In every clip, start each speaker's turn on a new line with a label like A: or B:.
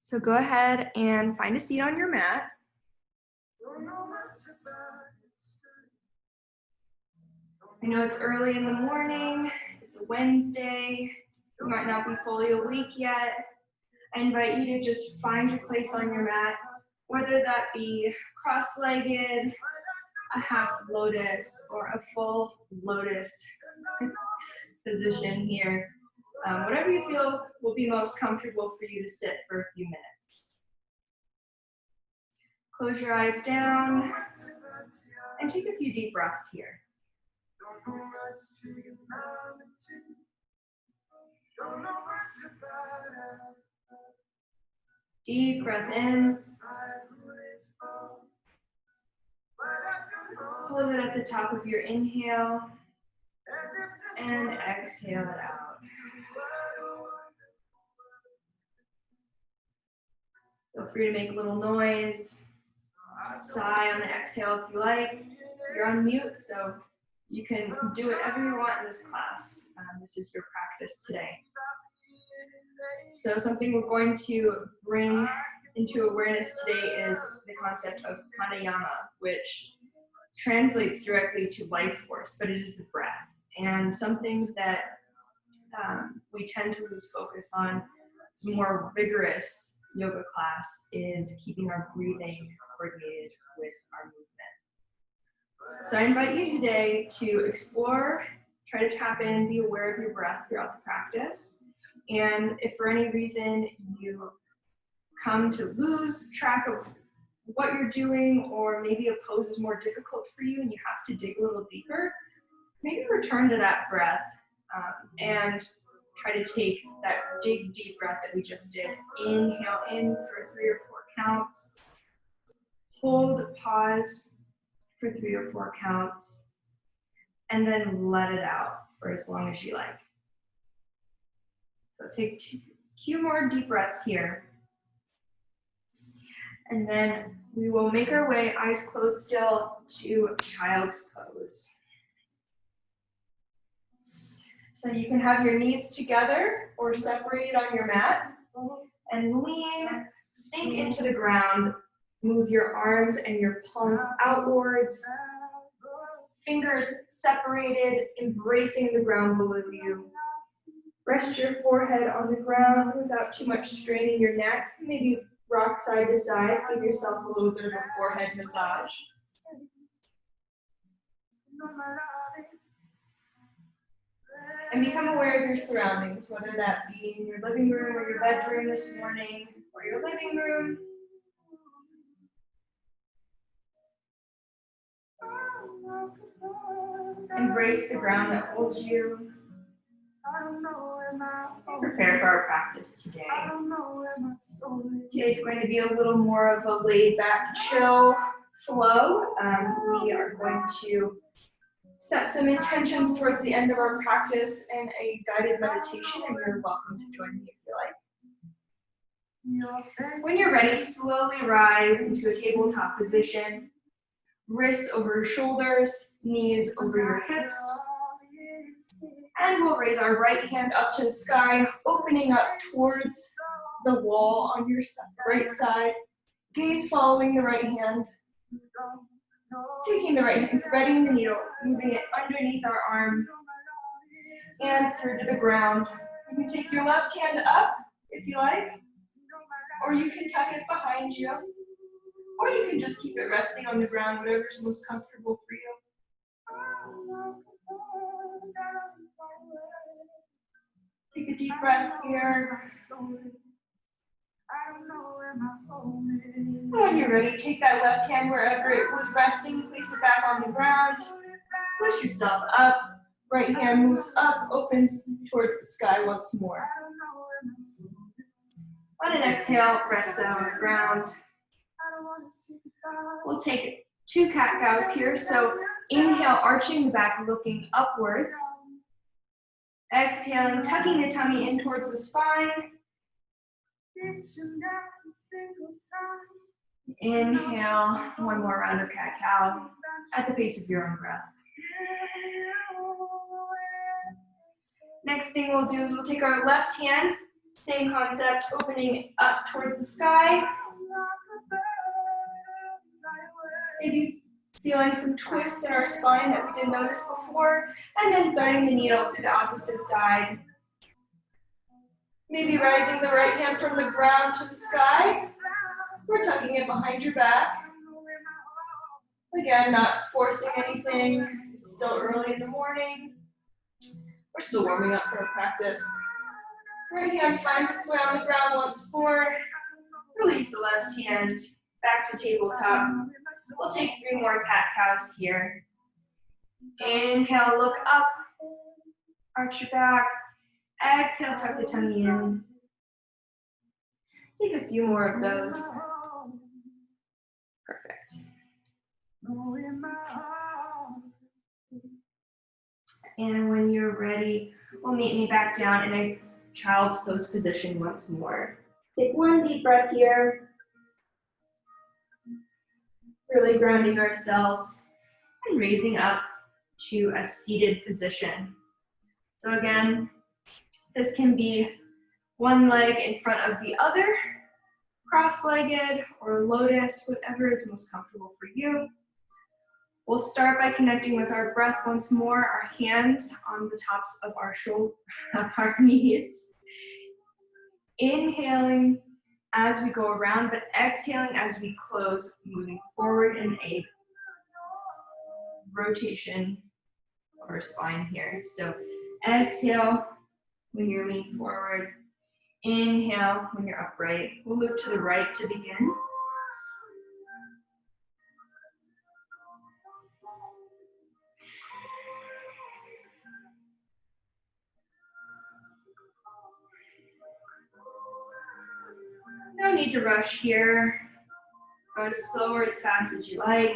A: So go ahead and find a seat on your mat. I know it's early in the morning, it's a Wednesday, you might not be fully awake yet. I invite you to just find your place on your mat, whether that be cross-legged, a half lotus, or a full lotus position here. Whatever you feel will be most comfortable for you to sit for a few minutes. Close your eyes down and take a few deep breaths here. Deep breath in. Hold it at the top of your inhale and exhale it out. Feel free to make a little noise. Sigh on the exhale if you like. You're on mute, so you can do whatever you want in this class. This is your practice today. So something we're going to bring into awareness today is the concept of pranayama, which translates directly to life force, but it is the breath. And something that we tend to lose focus on more vigorous yoga class is keeping our breathing coordinated with our movement. So I invite you today to explore, try to tap in, be aware of your breath throughout the practice. And if for any reason you come to lose track of what you're doing, or maybe a pose is more difficult for you and you have to dig a little deeper, maybe return to that breath and try to take that big deep breath that we just did. Inhale in for 3 or 4 counts. Hold, pause for 3 or 4 counts, and then let it out for as long as you like. So take a few more deep breaths here. And then we will make our way, eyes closed still, to child's pose. So you can have your knees together or separated on your mat and lean, sink into the ground. Move your arms and your palms outwards. Fingers separated, embracing the ground below you. Rest your forehead on the ground without too much strain in your neck. Maybe rock side to side. Give yourself a little bit of a forehead massage. And become aware of your surroundings, whether that be in your living room or your bedroom this morning, or your living room. Embrace the ground that holds you. And prepare for our practice today. Today's going to be a little more of a laid-back, chill flow. We are going to set some intentions towards the end of our practice and a guided meditation, and you're welcome to join me if you like. When you're ready, slowly rise into a tabletop position. Wrists over your shoulders, knees over your hips. And we'll raise our right hand up to the sky, opening up towards the wall on your right side. Gaze following the right hand. Taking the right hand, threading the needle, moving it underneath our arm and through to the ground. You can take your left hand up if you like, or you can tuck it behind you, or you can just keep it resting on the ground, whatever's most comfortable for you. Take a deep breath here. When you're ready, take that left hand wherever it was resting, place it back on the ground. Push yourself up. Right hand moves up, opens towards the sky once more. On an exhale, rest down on the ground. We'll take 2 cat-cows here. So inhale, arching the back, looking upwards. Exhaling, tucking the tummy in towards the spine. Inhale, 1 more round of cat-cow at the pace of your own breath. Next thing we'll do is we'll take our left hand Same concept, opening up towards the sky. Maybe feeling some twists in our spine that we didn't notice before, and then threading the needle through the opposite side. Maybe rising the right hand from the ground to the sky, or tucking it behind your back. Again, not forcing anything. It's still early in the morning. We're still warming up for our practice. Right hand finds its way on the ground once more. Release the left hand back to tabletop. We'll take 3 more cat-cows here. Inhale, look up. Arch your back. Exhale, tuck the tummy in. Take a few more of those. Perfect. And when you're ready, we'll meet me back down in a child's pose position once more. Take 1 deep breath here. Really grounding ourselves and raising up to a seated position. So again, this can be one leg in front of the other, cross-legged or lotus, whatever is most comfortable for you. We'll start by connecting with our breath once more, our hands on the tops of our knees. Inhaling as we go around, but exhaling as we close, moving forward in a rotation of our spine here. So exhale when you're leaning forward. Inhale when you're upright. We'll move to the right to begin. No need to rush here. Go as slow or as fast as you like.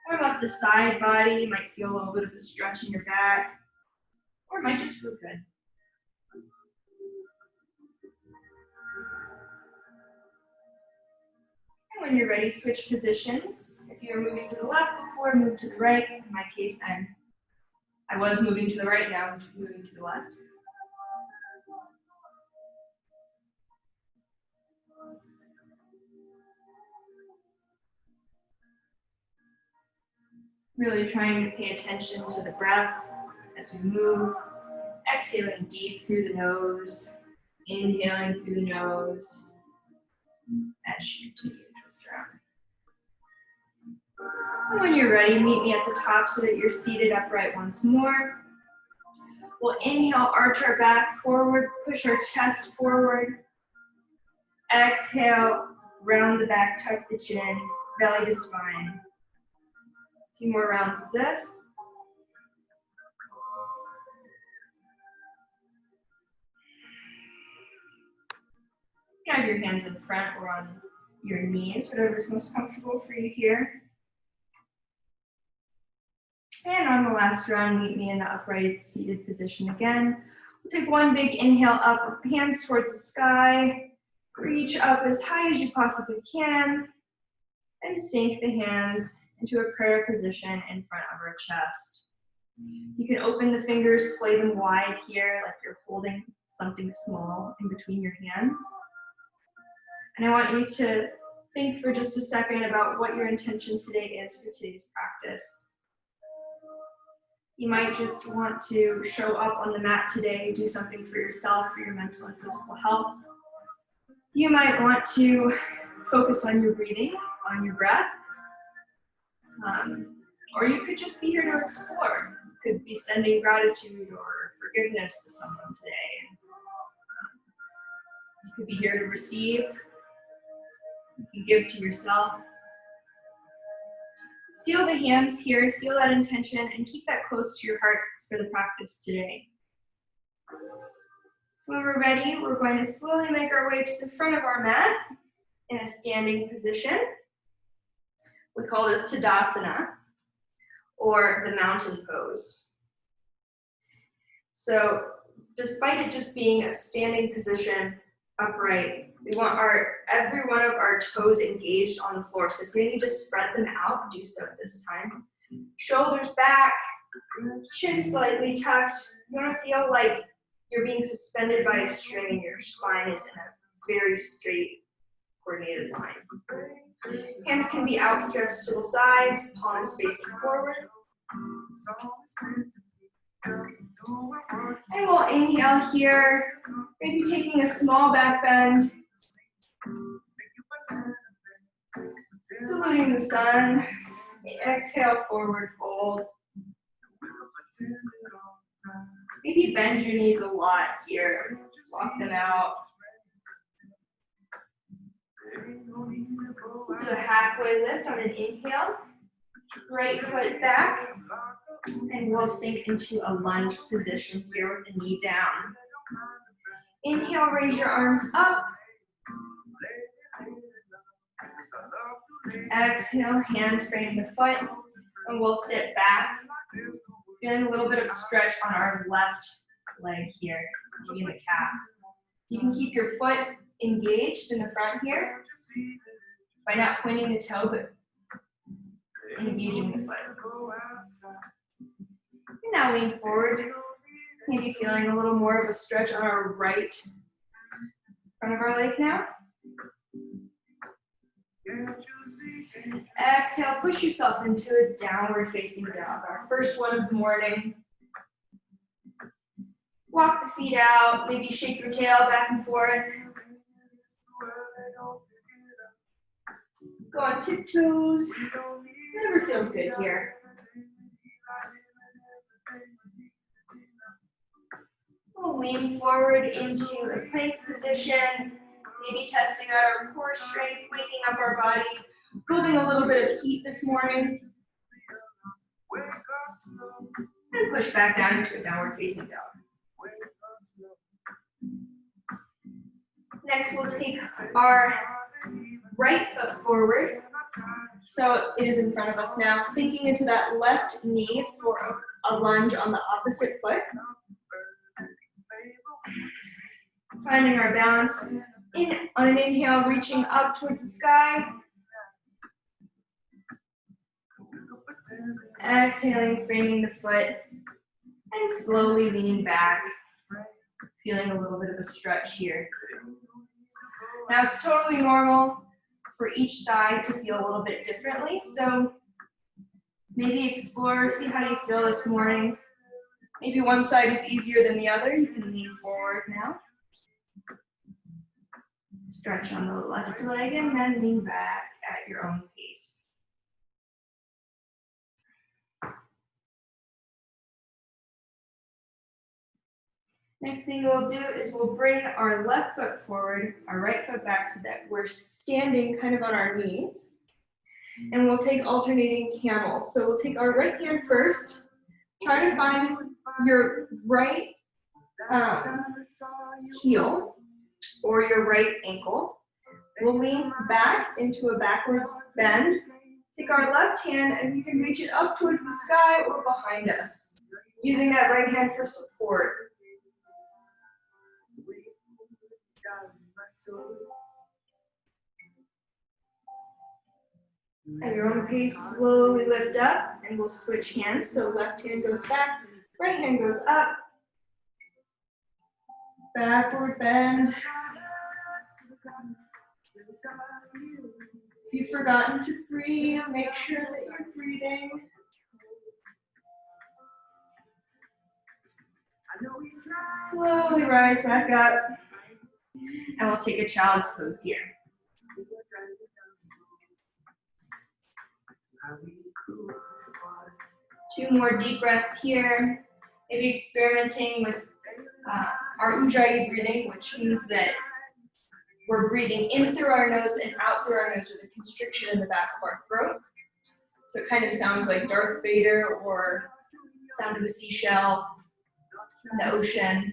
A: Warm up the side body. You might feel a little bit of a stretch in your back, or it might just feel good. And when you're ready, switch positions. If you were moving to the left before, move to the right. In my case, I was moving to the right, now I'm moving to the left. Really trying to pay attention to the breath as we move. Exhaling deep through the nose. Inhaling through the nose as you continue to twist around. And when you're ready, meet me at the top so that you're seated upright once more. We'll inhale, arch our back forward, push our chest forward. Exhale, round the back, tuck the chin, belly to spine. A few more rounds of this. Have your hands in front or on your knees, whatever's most comfortable for you here. And on the last round, meet me in the upright seated position again. We'll take 1 big inhale up, hands towards the sky. Reach up as high as you possibly can. And sink the hands into a prayer position in front of our chest. You can open the fingers, splay them wide here, like you're holding something small in between your hands. And I want you to think for just a second about what your intention today is for today's practice. You might just want to show up on the mat today, do something for yourself, for your mental and physical health. You might want to focus on your breathing, on your breath. Or you could just be here to explore. You could be sending gratitude or forgiveness to someone today. You could be here to receive. You can give to yourself. Seal the hands here, seal that intention, and keep that close to your heart for the practice today. So when we're ready, we're going to slowly make our way to the front of our mat in a standing position. We call this Tadasana, or the mountain pose. So despite it just being a standing position, upright, we want every one of our toes engaged on the floor. So if we need to spread them out, do so at this time. Shoulders back, chin slightly tucked. You want to feel like you're being suspended by a string and your spine is in a very straight, coordinated line. Hands can be outstretched to the sides, palms facing forward. And we'll inhale here, maybe taking a small back bend. Saluting the sun. Exhale, forward fold. Maybe bend your knees a lot here. Walk them out. Do a halfway lift on an inhale. Right foot back. And we'll sink into a lunge position here with the knee down. Inhale, raise your arms up. Exhale, hands frame the foot, and we'll sit back. Feeling a little bit of stretch on our left leg here, maybe in the calf. You can keep your foot engaged in the front here by not pointing the toe, but engaging the foot. And now lean forward, maybe feeling a little more of a stretch on our right front of our leg now. Exhale, push yourself into a downward facing dog, our first one of the morning. Walk the feet out, maybe shake your tail back and forth. Go on tiptoes, whatever feels good here. We'll lean forward into a plank position, maybe testing out our core strength, waking up our body, building a little bit of heat this morning. And push back down into a downward facing dog. Next, we'll take our right foot forward. So it is in front of us now, sinking into that left knee for a lunge on the opposite foot. Finding our balance. On an inhale, reaching up towards the sky. Exhaling, framing the foot. And slowly lean back. Feeling a little bit of a stretch here. Now it's totally normal for each side to feel a little bit differently. So maybe explore, see how you feel this morning. Maybe one side is easier than the other. You can lean forward now. Stretch on the left leg and then lean back at your own pace. Next thing we'll do is we'll bring our left foot forward, our right foot back so that we're standing kind of on our knees. And we'll take alternating camels. So we'll take our right hand first. Try to find your right heel or your right ankle. We'll lean back into a backwards bend. Take our left hand and we can reach it up towards the sky or behind us, using that right hand for support. At your own pace, slowly lift up and we'll switch hands. So left hand goes back, right hand goes up. Backward bend. If you've forgotten to breathe, make sure that you're breathing. Slowly rise back up. And we'll take a child's pose here. Two more deep breaths here. Maybe experimenting with our Ujjayi breathing, which means that we're breathing in through our nose and out through our nose with a constriction in the back of our throat. So it kind of sounds like Darth Vader or sound of a seashell in the ocean.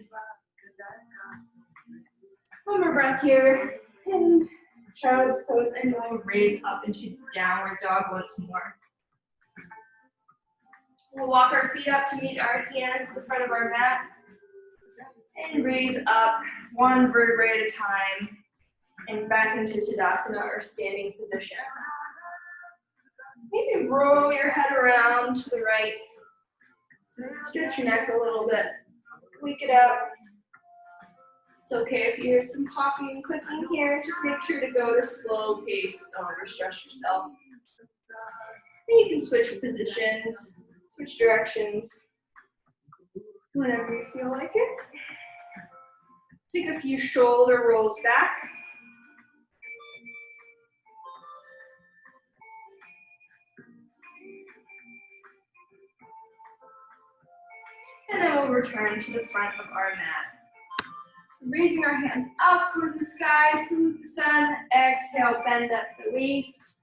A: One more breath here. And child's pose, and we'll raise up into downward dog once more. We'll walk our feet up to meet our hands at the front of our mat. And raise up one vertebrae at a time. And back into Tadasana, or standing position. Maybe roll your head around to the right. Stretch your neck a little bit. Tweak it out. It's okay if you hear some popping and clicking here. Just make sure to go to slow pace. Don't overstress yourself. And you can switch positions, switch directions, whenever you feel like it. Take a few shoulder rolls back. And then we'll return to the front of our mat. Raising our hands up towards the sky, salute the sun. Exhale, bend at the waist.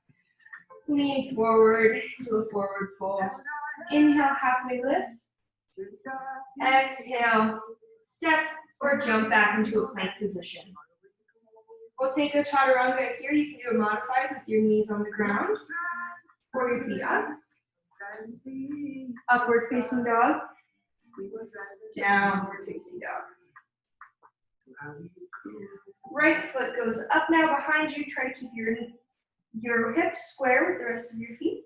A: Lean forward, do a forward fold. Inhale, halfway lift. Exhale, step or jump back into a plank position. We'll take a chaturanga here. You can do a modified with your knees on the ground or your feet up. Upward facing dog. Downward facing dog. Right foot goes up now behind you. Try to keep your hips square with the rest of your feet.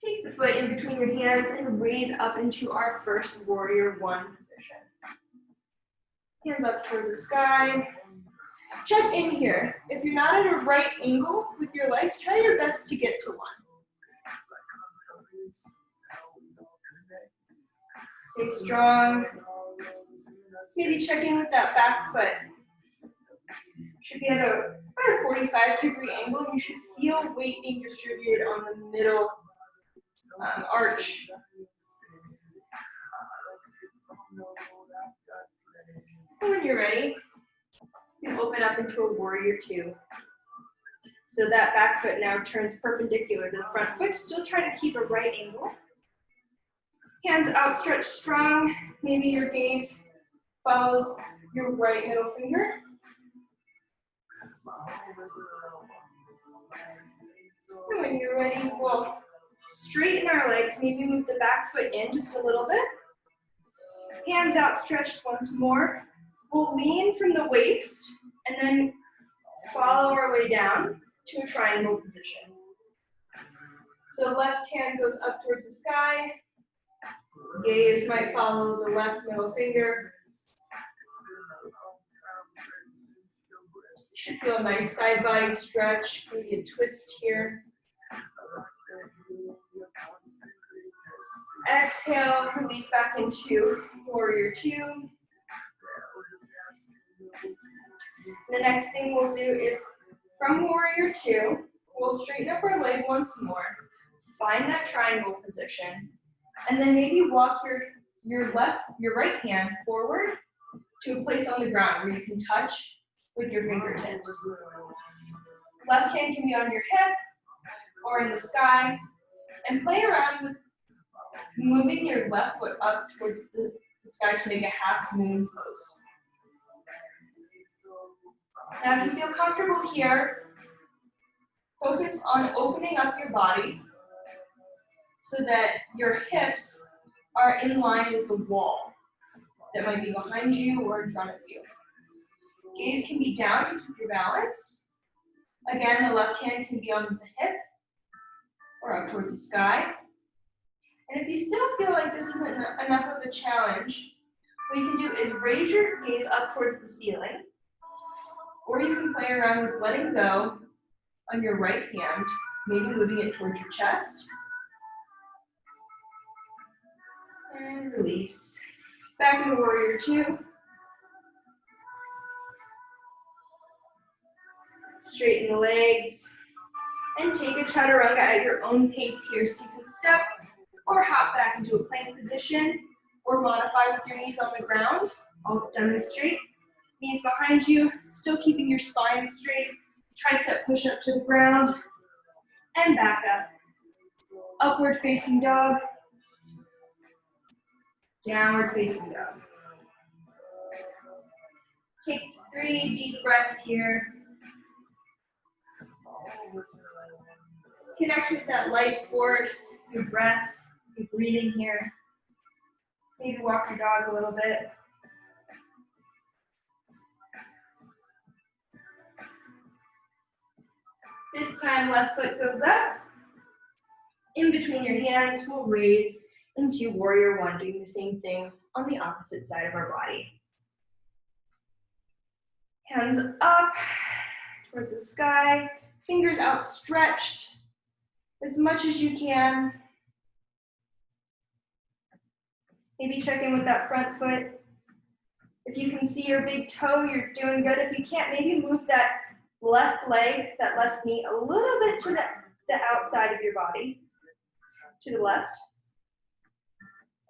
A: Take the foot in between your hands and raise up into our first warrior one position. Hands up towards the sky. Check in here. If you're not at a right angle with your legs, try your best to get to one. Stay strong. Maybe check in with that back foot. Should be at about a 45-degree angle. You should feel weight being distributed on the middle arch. So when you're ready, you can open up into a warrior two. So that back foot now turns perpendicular to the front foot. Still try to keep a right angle. Hands outstretched strong. Maybe your gaze follows your right middle finger. And when you're ready, we'll straighten our legs. Maybe move the back foot in just a little bit. Hands outstretched once more. We'll lean from the waist and then follow our way down to a triangle position. So left hand goes up towards the sky. Gaze might follow the left middle finger. You should feel a nice side body stretch, maybe a twist here. Exhale, release back into warrior two. The next thing we'll do is from warrior two, we'll straighten up our leg once more, find that triangle position, and then maybe walk your right hand forward to a place on the ground where you can touch with your fingertips. Left hand can be on your hip or in the sky, and play around with moving your left foot up towards the sky to make a half moon pose. Now, if you feel comfortable here, focus on opening up your body so that your hips are in line with the wall that might be behind you or in front of you. Gaze can be down to keep your balance. Again, the left hand can be on the hip or up towards the sky. And if you still feel like this isn't enough of a challenge, what you can do is raise your gaze up towards the ceiling, or you can play around with letting go on your right hand, maybe moving it towards your chest. And release. Back into warrior two. Straighten the legs. And take a chaturanga at your own pace here. So you can step or hop back into a plank position or modify with your knees on the ground. I'll demonstrate. Knees behind you, still keeping your spine straight. Tricep push up to the ground and back up. Upward facing dog. Downward facing dog. Take 3 deep breaths here. Connect with that life force, your breath, your breathing here. Maybe walk your dog a little bit. This time, left foot goes up. In between your hands, we'll raise into warrior one, doing the same thing on the opposite side of our body. Hands up towards the sky, fingers outstretched as much as you can. Maybe check in with that front foot. If you can see your big toe, you're doing good. If you can't, maybe move that left leg, that left knee a little bit to the outside of your body, to the left.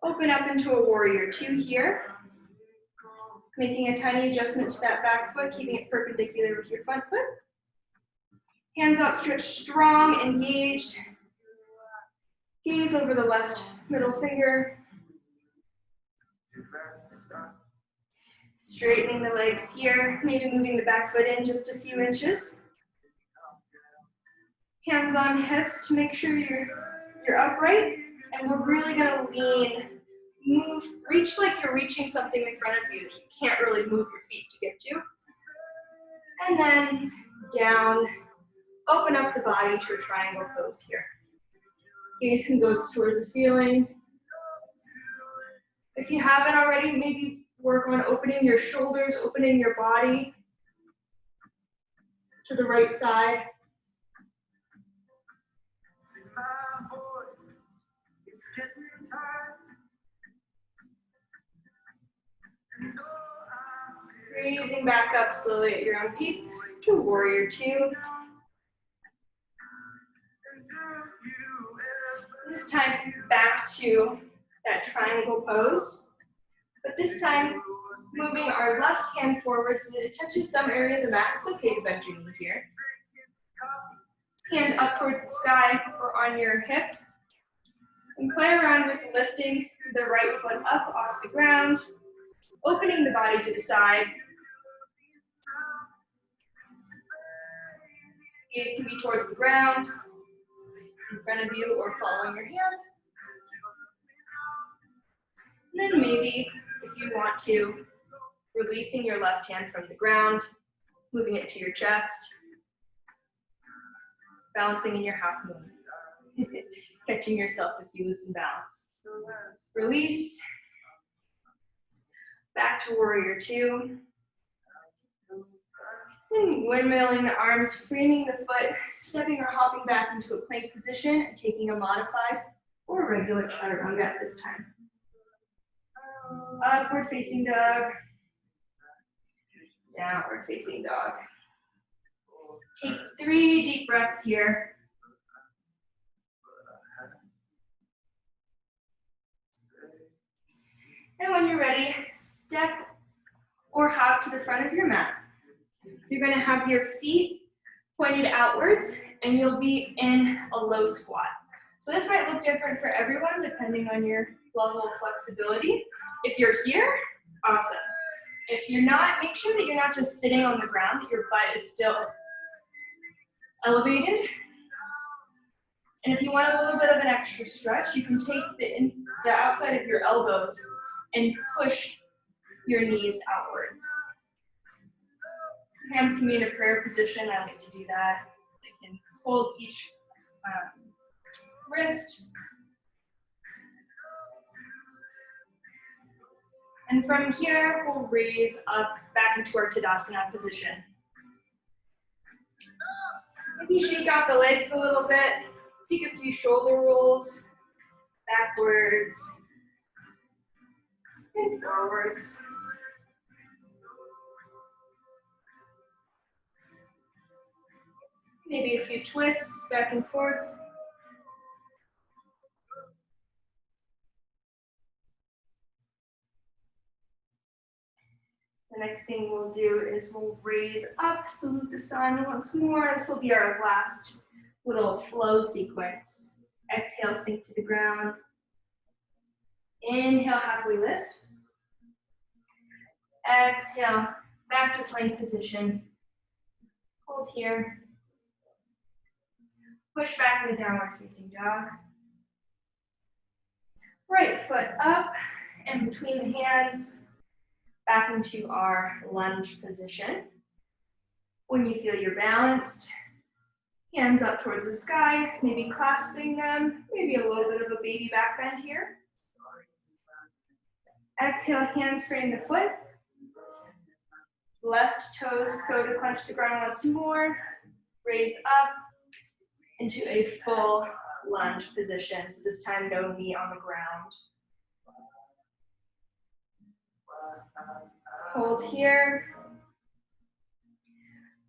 A: Open up into a warrior two here. Making a tiny adjustment to that back foot, keeping it perpendicular with your front foot. Hands outstretched, strong, engaged. Gaze over the left middle finger. Straightening the legs here, maybe moving the back foot in just a few inches. Hands on hips to make sure you're upright. And we're really gonna lean, move, reach like you're reaching something in front of you that you can't really move your feet to get to. And then down, open up the body to a triangle pose here. Gaze can go toward the ceiling. If you haven't already, maybe work on opening your shoulders, opening your body to the right side. Raising back up slowly at your own pace to warrior two. This time back to that triangle pose, but this time moving our left hand forward so that it touches some area of the mat. It's okay to bend your knee here. Hand up towards the sky or on your hip. And play around with lifting the right foot up off the ground, opening the body to the side. Gaze can be towards the ground, in front of you, or following your hand. And then maybe, if you want to, releasing your left hand from the ground, moving it to your chest, balancing in your half moon, catching yourself if you lose some balance. Release, back to warrior two. And windmilling the arms, framing the foot, stepping or hopping back into a plank position, and taking a modified or regular chaturanga at this time. Upward facing dog, downward facing dog. Take 3 deep breaths here. And when you're ready, step or hop to the front of your mat. You're gonna have your feet pointed outwards and you'll be in a low squat. So this might look different for everyone depending on your level of flexibility. If you're here, awesome. If you're not, make sure that you're not just sitting on the ground, that your butt is still elevated. And if you want a little bit of an extra stretch, you can take the outside of your elbows and push your knees outwards. Hands can be in a prayer position. I like to do that. I can hold each wrist. And from here, we'll raise up back into our Tadasana position. Maybe shake out the legs a little bit. Take a few shoulder rolls, backwards, and forwards. Maybe a few twists back and forth. The next thing we'll do is we'll raise up, salute the sun once more. This will be our last little flow sequence. Exhale, sink to the ground. Inhale, halfway lift. Exhale, back to plank position. Hold here. Push back in the downward facing dog. Right foot up and between the hands, back into our lunge position. When you feel you're balanced, hands up towards the sky, maybe clasping them, maybe a little bit of a baby back bend here. Exhale, hands frame the foot. Left toes go to clench the ground once more. Raise up into a full lunge position. So this time, no knee on the ground. Hold here.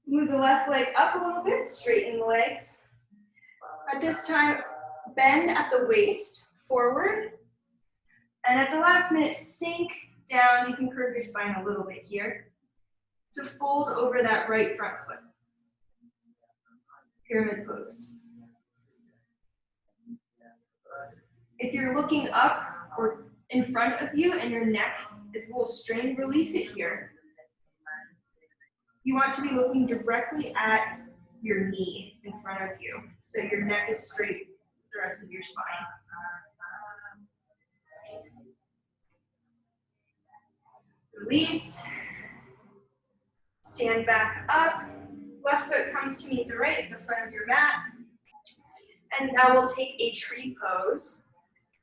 A: Move the left leg up a little bit, straighten the legs. At this time, bend at the waist, forward. And at the last minute, sink down. You can curve your spine a little bit here to fold over that right front foot. Pyramid pose. If you're looking up or in front of you and your neck is a little strained, release it here. You want to be looking directly at your knee in front of you, so your neck is straight the rest of your spine. Release. Stand back up. Left foot comes to meet the right at the front of your mat. And now we'll take a tree pose.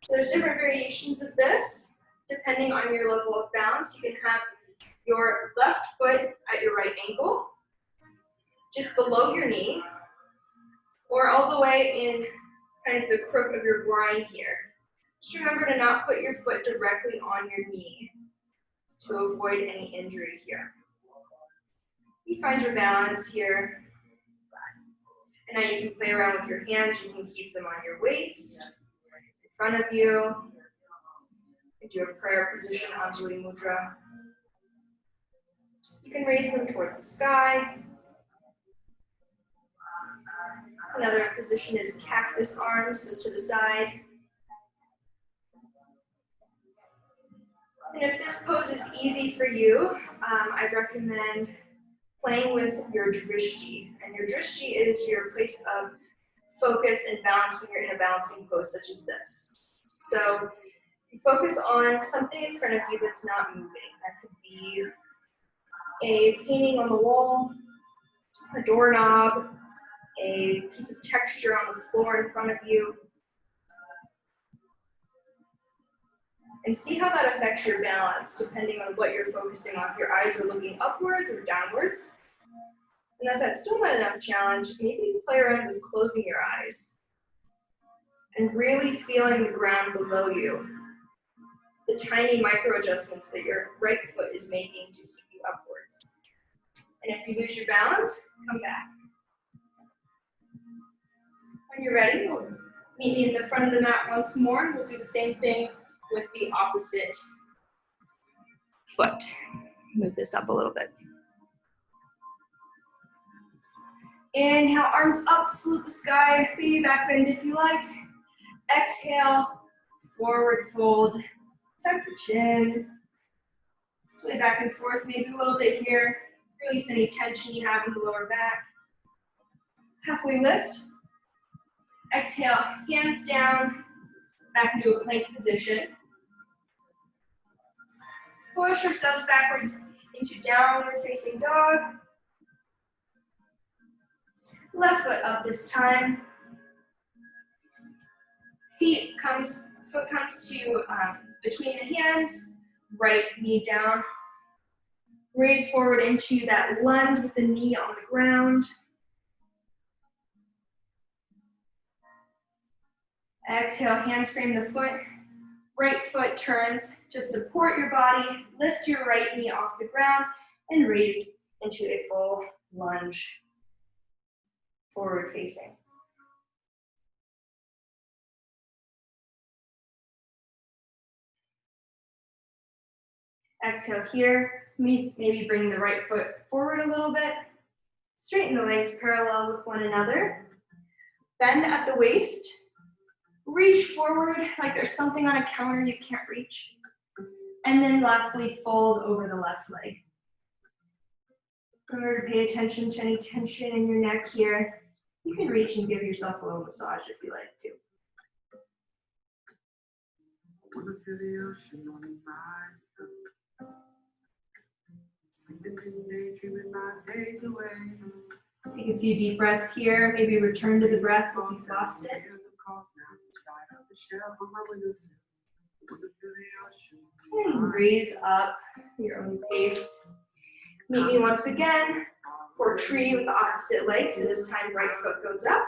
A: So there's different variations of this, depending on your level of balance. You can have your left foot at your right ankle, just below your knee, or all the way in kind of the crook of your groin here. Just remember to not put your foot directly on your knee to avoid any injury here. You find your balance here. And now you can play around with your hands. You can keep them on your waist, in front of you. You can do a prayer position, Anjali Mudra. You can raise them towards the sky. Another position is cactus arms, so to the side. And if this pose is easy for you, I recommend playing with your drishti. And your drishti is your place of focus and balance when you're in a balancing pose such as this. So you focus on something in front of you that's not moving. That could be a painting on the wall, a doorknob, a piece of texture on the floor in front of you. And see how that affects your balance depending on what you're focusing on. If your eyes are looking upwards or downwards. And if that's still not enough challenge, maybe play around with closing your eyes and really feeling the ground below you. The tiny micro adjustments that your right foot is making to keep you upwards. And if you lose your balance, come back. When you're ready, we'll meet me in the front of the mat once more. We'll do the same thing with the opposite foot. Move this up a little bit. Inhale, arms up, salute the sky, baby back bend if you like. Exhale, forward fold, tuck your chin. Sway back and forth, maybe a little bit here. Release any tension you have in the lower back. Halfway lift. Exhale, hands down, back into a plank position. Push yourselves backwards into downward facing dog. Left foot up this time. Foot comes to between the hands, right knee down. Raise forward into that lunge with the knee on the ground. Exhale, hands frame the foot. Right foot turns to support your body. Lift your right knee off the ground and raise into a full lunge, forward facing. Exhale here, maybe bring the right foot forward a little bit. Straighten the legs parallel with one another. Bend at the waist. Reach forward like there's something on a counter you can't reach. And then lastly, fold over the left leg. Remember to pay attention to any tension in your neck here. You can reach and give yourself a little massage if you like to. Take a few deep breaths here. Maybe return to the breath if you've lost it. And raise up your own pace. Meet me once again for tree with the opposite leg, so this time right foot goes up.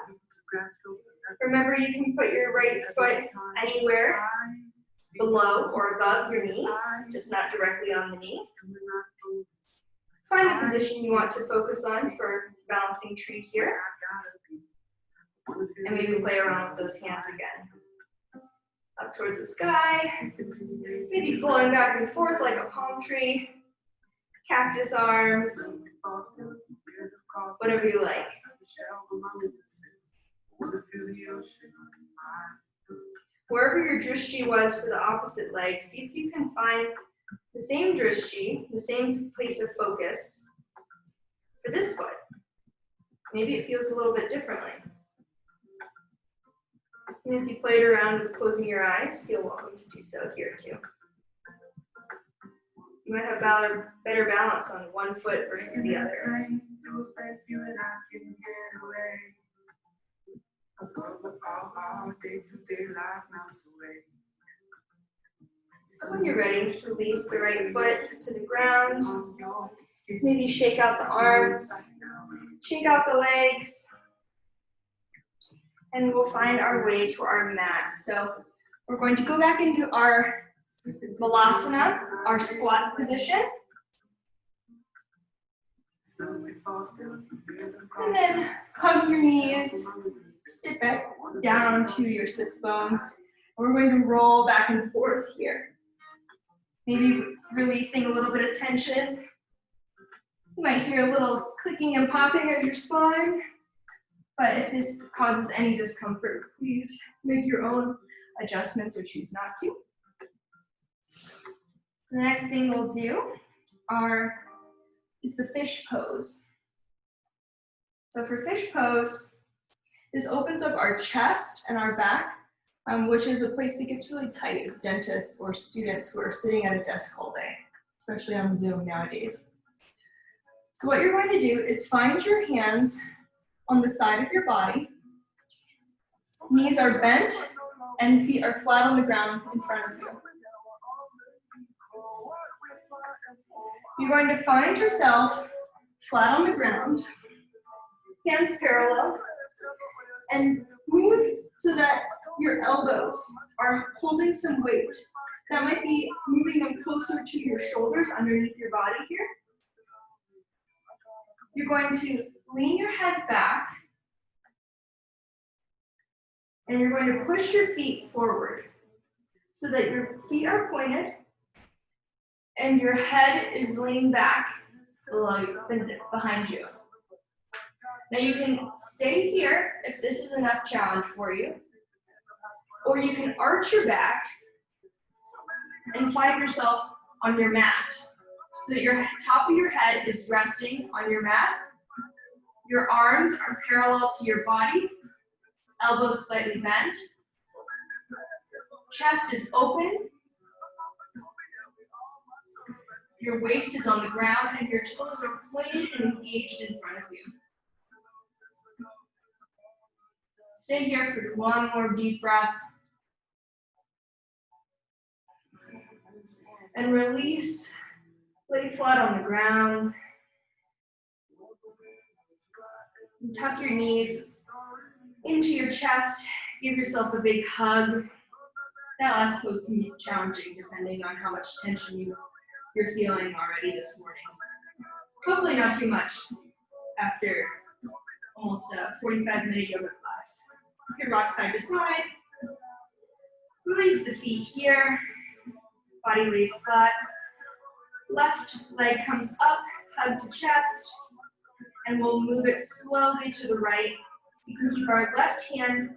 A: Remember, you can put your right foot anywhere below or above your knee, just not directly on the knee. Find the position you want to focus on for balancing tree here. And maybe play around with those hands again. Up towards the sky, maybe flowing back and forth like a palm tree, cactus arms, whatever you like. Wherever your drishti was for the opposite leg, see if you can find the same drishti, the same place of focus for this foot. Maybe it feels a little bit differently. And if you played around with closing your eyes, feel welcome to do so here too. You might have better balance on one foot versus the other. So when you're ready, release the right foot to the ground. Maybe shake out the arms, shake out the legs. And we'll find our way to our mat. So we're going to go back into our Malasana, our squat position. And then hug your knees, sit back down to your sits bones. We're going to roll back and forth here. Maybe releasing a little bit of tension. You might hear a little clicking and popping of your spine. But if this causes any discomfort, please make your own adjustments or choose not to. The next thing we'll do is the fish pose. So for fish pose, this opens up our chest and our back, which is a place that gets really tight as dentists or students who are sitting at a desk all day, especially on Zoom nowadays. So what you're going to do is find your hands on the side of your body. Knees are bent and feet are flat on the ground in front of you. You're going to find yourself flat on the ground, hands parallel, and move so that your elbows are holding some weight. That might be moving them closer to your shoulders underneath your body here. You're going to lean your head back, and you're going to push your feet forward so that your feet are pointed and your head is leaning back behind you. Now you can stay here if this is enough challenge for you, or you can arch your back and find yourself on your mat so that your top of your head is resting on your mat. Your arms are parallel to your body, elbows slightly bent, chest is open, your waist is on the ground, and your toes are pointed and engaged in front of you. Stay here for one more deep breath. And release, lay flat on the ground. And tuck your knees into your chest, give yourself a big hug. That last pose can be challenging depending on how much tension you're feeling already this morning. Hopefully not too much after almost a 45-minute yoga class. You can rock side to side. Release the feet here. Body lays flat. Left leg comes up, hug to chest, and we'll move it slowly to the right. You can keep our left hand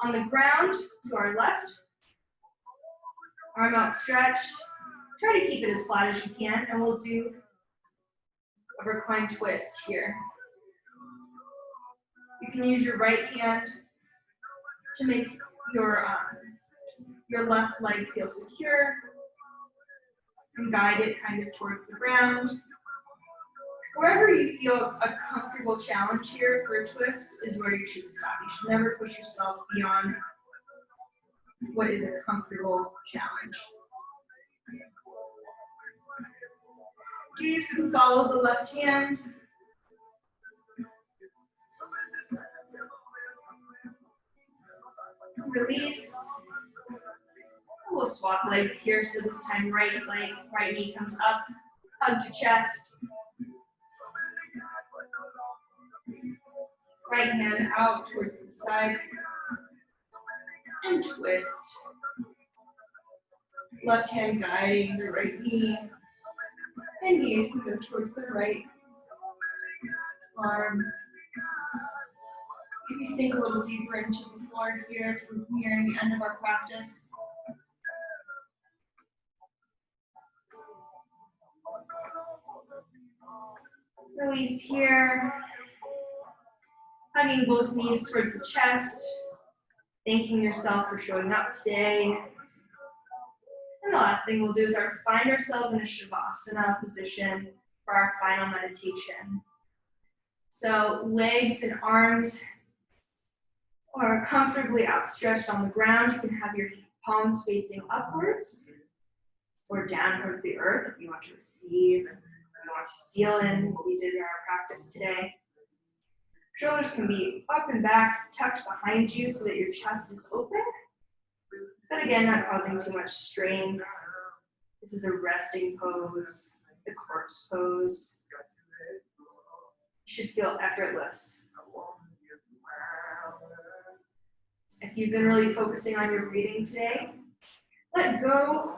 A: on the ground to our left. Arm outstretched. Try to keep it as flat as you can, and we'll do a reclined twist here. You can use your right hand to make your left leg feel secure and guide it kind of towards the ground. Wherever you feel a comfortable challenge here for a twist is where you should stop. You should never push yourself beyond what is a comfortable challenge. Gaze can follow the left hand. Release. We'll swap legs here, so this time right leg, right knee comes up, hug to chest. Right hand out towards the side. And twist. Left hand guiding the right knee. And gaze can go towards the right arm. Maybe sink a little deeper into the floor here if we're nearing the end of our practice. Release here. Hugging both knees towards the chest. Thanking yourself for showing up today. And the last thing we'll do is find ourselves in a Shavasana position for our final meditation. So legs and arms are comfortably outstretched on the ground. You can have your palms facing upwards or down towards the earth if you want to receive, if you want to seal in what we did in our practice today. Shoulders can be up and back, tucked behind you so that your chest is open. But again, not causing too much strain. This is a resting pose, the corpse pose. It should feel effortless. If you've been really focusing on your breathing today, let go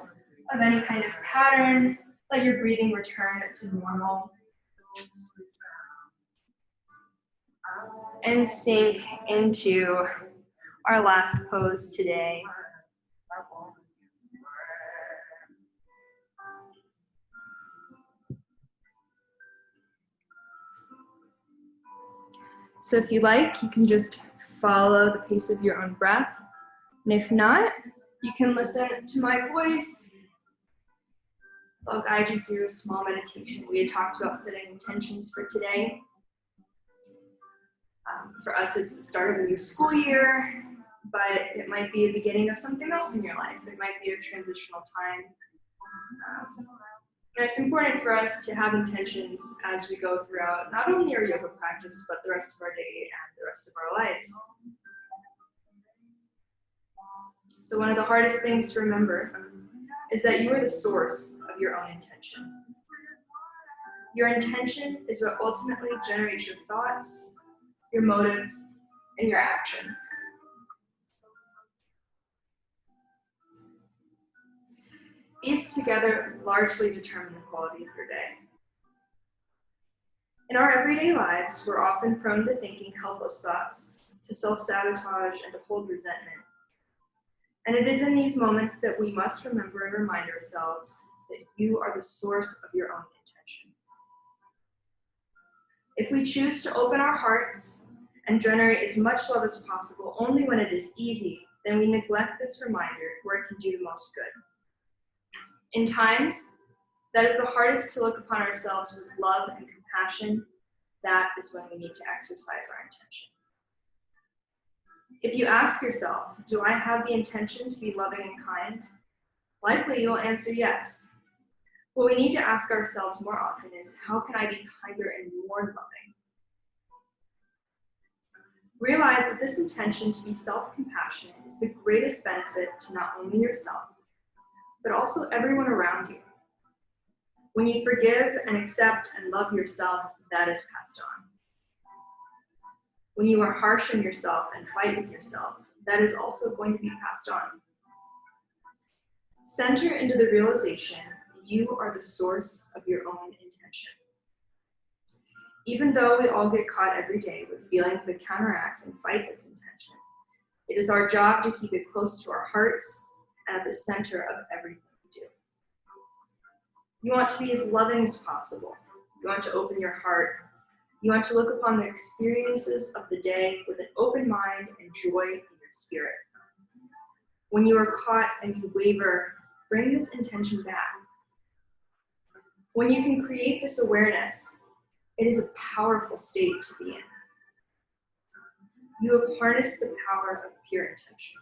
A: of any kind of pattern. Let your breathing return to normal. And sink into our last pose today. So if you like, you can just follow the pace of your own breath. And if not, you can listen to my voice. So I'll guide you through a small meditation. We had talked about setting intentions for today. For us, it's the start of a new school year, but it might be the beginning of something else in your life. It might be a transitional time. And it's important for us to have intentions as we go throughout not only our yoga practice, but the rest of our day and the rest of our lives. So one of the hardest things to remember is that you are the source of your own intention. Your intention is what ultimately generates your thoughts, your motives, and your actions. These together largely determine the quality of your day. In our everyday lives, we're often prone to thinking helpless thoughts, to self-sabotage, and to hold resentment. And it is in these moments that we must remember and remind ourselves that you are the source of your own intention. If we choose to open our hearts and generate as much love as possible only when it is easy, then we neglect this reminder where it can do the most good. In times that is the hardest to look upon ourselves with love and compassion, that is when we need to exercise our intention. If you ask yourself, do I have the intention to be loving and kind? Likely you'll answer yes. What we need to ask ourselves more often is, how can I be kinder and more loving? Realize that this intention to be self-compassionate is the greatest benefit to not only yourself, but also everyone around you. When you forgive and accept and love yourself, that is passed on. When you are harsh on yourself and fight with yourself, that is also going to be passed on. Center into the realization that you are the source of your own intention. Even though we all get caught every day with feelings that counteract and fight this intention, it is our job to keep it close to our hearts and at the center of everything we do. You want to be as loving as possible. You want to open your heart. You want to look upon the experiences of the day with an open mind and joy in your spirit. When you are caught and you waver, bring this intention back. When you can create this awareness, it is a powerful state to be in. You have harnessed the power of pure intention.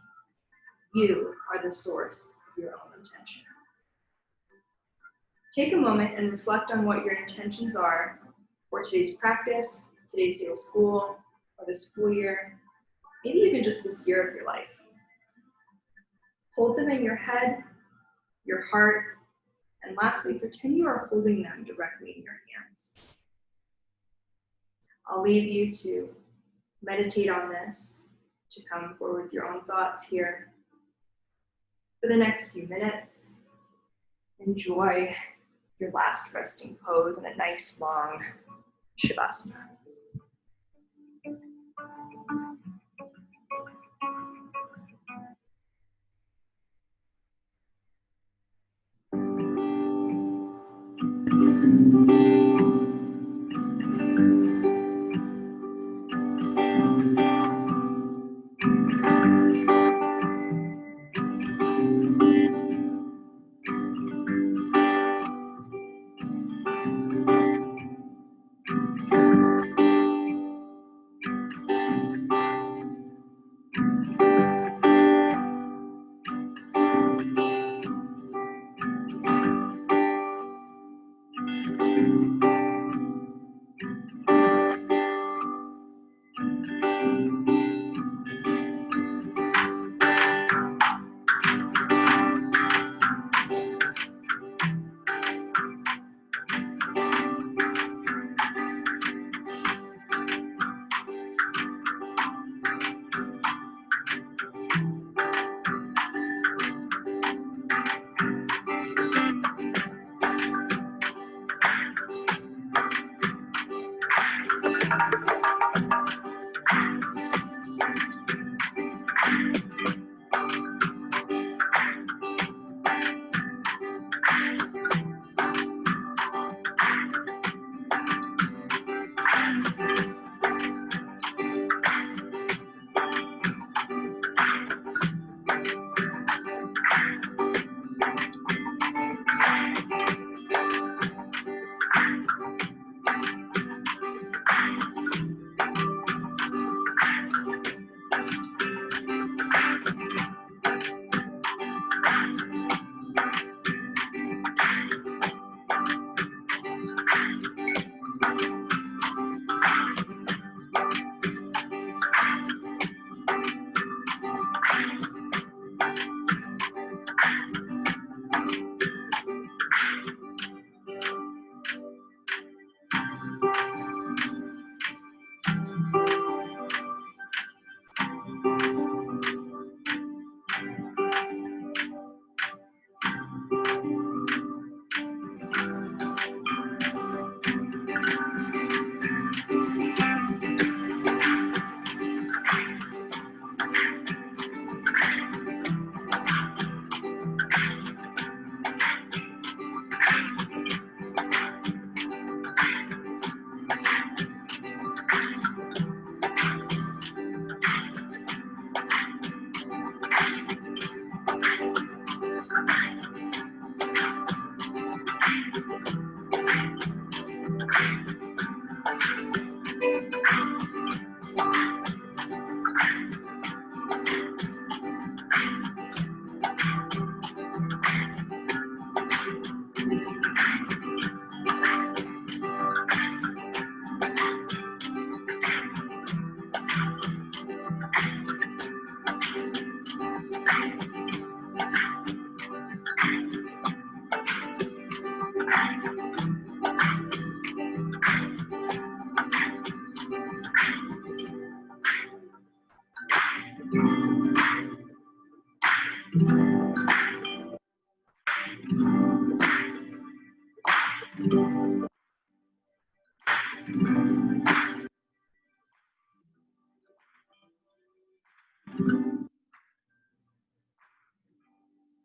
A: You are the source of your own intention. Take a moment and reflect on what your intentions are for today's practice, today's day of school, or the school year, maybe even just this year of your life. Hold them in your head, your heart, and lastly, pretend you are holding them directly in your hands. I'll leave you to meditate on this, to come forward with your own thoughts here. For the next few minutes, enjoy your last resting pose in a nice long Shavasana.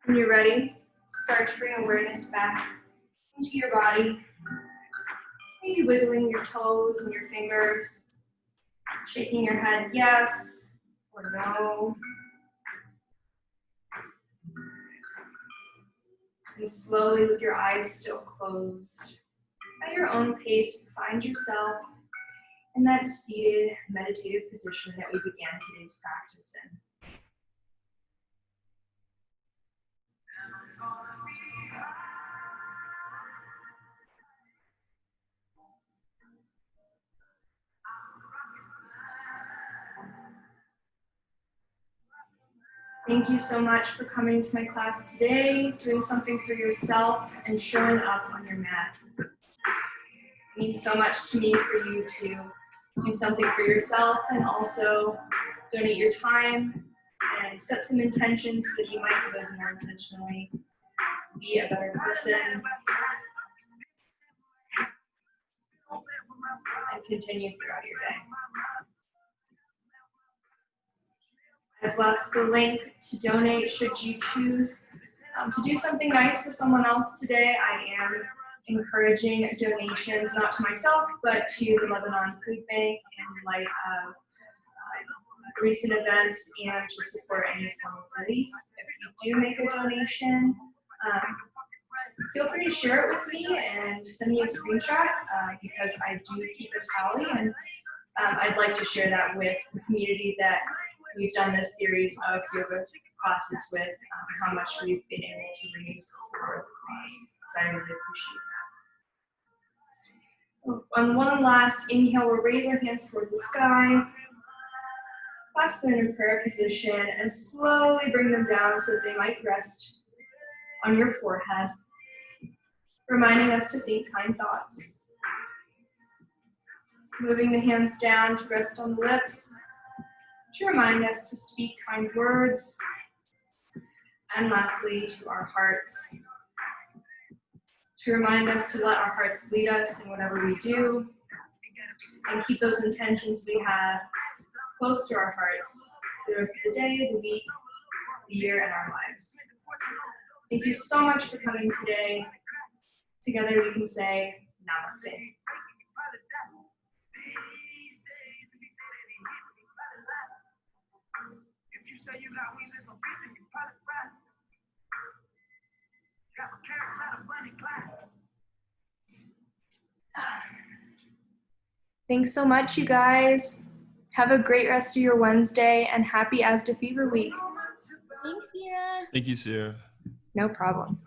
A: When you're ready, start to bring awareness back into your body. Maybe wiggling your toes and your fingers, shaking your head yes or no. And slowly, with your eyes still closed, at your own pace, find yourself in that seated meditative position that we began today's practice in. Thank you so much for coming to my class today, doing something for yourself, and showing up on your mat. It means so much to me for you to do something for yourself and also donate your time and set some intentions so that you might live more intentionally, be a better person, and continue throughout your day. I've left the link to donate should you choose to do something nice for someone else today. I am encouraging donations, not to myself, but to the Lebanon Food Bank in light of recent events and to support any form of relief. If you do make a donation, feel free to share it with me and send me a screenshot because I do keep a tally, and I'd like to share that with the community that we've done this series of yoga classes with, how much we've been able to raise for the cause. So I really appreciate that. On one last inhale, we'll raise our hands towards the sky, clasp them in prayer position, and slowly bring them down so that they might rest on your forehead, reminding us to think kind thoughts. Moving the hands down to rest on the lips, to remind us to speak kind words. And lastly, to our hearts, to remind us to let our hearts lead us in whatever we do, and keep those intentions we have close to our hearts for the rest of the day, the week, the year, and our lives. Thank you so much for coming today. Together we can say Namaste. If you say you got wings and some fish, then you probably fly. Got my carrots out of bunny cloud. Thanks so much, you guys. Have a great rest of your Wednesday and happy ASDA Fever Week.
B: Thanks, Sierra.
C: Thank you, Sierra.
A: No problem.